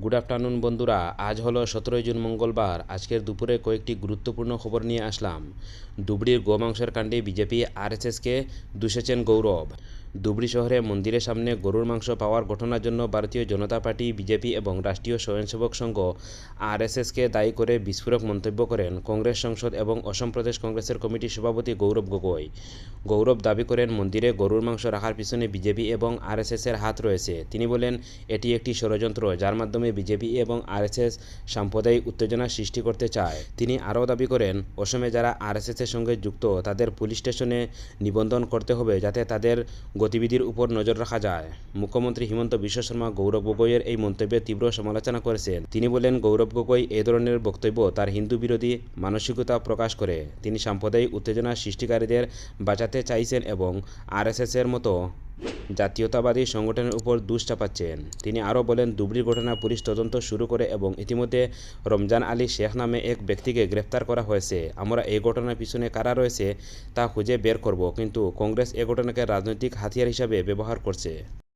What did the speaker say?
Good afternoon বন্ধুরা, আজ হলো 17 জুন মঙ্গলবার। আজকের দুপুরে কয়েকটি গুরুত্বপূর্ণ খবর নিয়ে আসলাম। ধুবড়ীর গোমাংসের কাণ্ডে বিজেপি আরএসএসকে দুষেছেন গৌরব। ধুবড়ী শহরে মন্দিরের সামনে গরুর মাংস পাওয়ার ঘটনার জন্য ভারতীয় জনতা পার্টি, বিজেপি এবং রাষ্ট্রীয় স্বয়ংসেবক সংঘ আরএসএসকে দায়ী করে বিস্ফোরক মন্তব্য করেন কংগ্রেস সংসদ এবং অসম প্রদেশ কংগ্রেসের কমিটির সভাপতি গৌরব গগৈ। গৌরব দাবি করেন, মন্দিরে গরুর মাংস রাখার পিছনে বিজেপি এবং আরএসএসের হাত রয়েছে। তিনি বলেন, এটি একটি ষড়যন্ত্র যার মাধ্যমে বিজেপি এবং আরএসএস সাম্প্রদায়িক উত্তেজনা সৃষ্টি করতে চায়। তিনি আরও দাবি করেন, অসমে যারা আরএসএসের সঙ্গে যুক্ত তাদের পুলিশ স্টেশনে নিবন্ধন করতে হবে যাতে তাদের গতিবিধির উপর নজর রাখা যায়। মুখ্যমন্ত্রী হিমন্ত বিশ্ব শর্মা গৌরব গগৈয়ের এই মন্তব্যের তীব্র সমালোচনা করেছেন। তিনি বলেন, গৌরব গগৈ এই ধরনের বক্তব্য তার হিন্দু বিরোধী মানসিকতা প্রকাশ করে। তিনি সাম্প্রদায়িক উত্তেজনা সৃষ্টিকারীদের বাঁচাতে চাইছেন এবং আরএসএসের মতো জাতীয়তাবাদী সংগঠনের উপর দোষ চাপাচ্ছেন। তিনি আরও বলেন, ধুবড়ীর ঘটনা পুলিশ তদন্ত শুরু করে এবং ইতিমধ্যে রমজান আলী শেখ নামে এক ব্যক্তিকে গ্রেফতার করা হয়েছে। আমরা এই ঘটনার পিছনে কারা রয়েছে তা খুঁজে বের করব, কিন্তু কংগ্রেস এই ঘটনাকে রাজনৈতিক হাতিয়ার হিসাবে ব্যবহার করছে।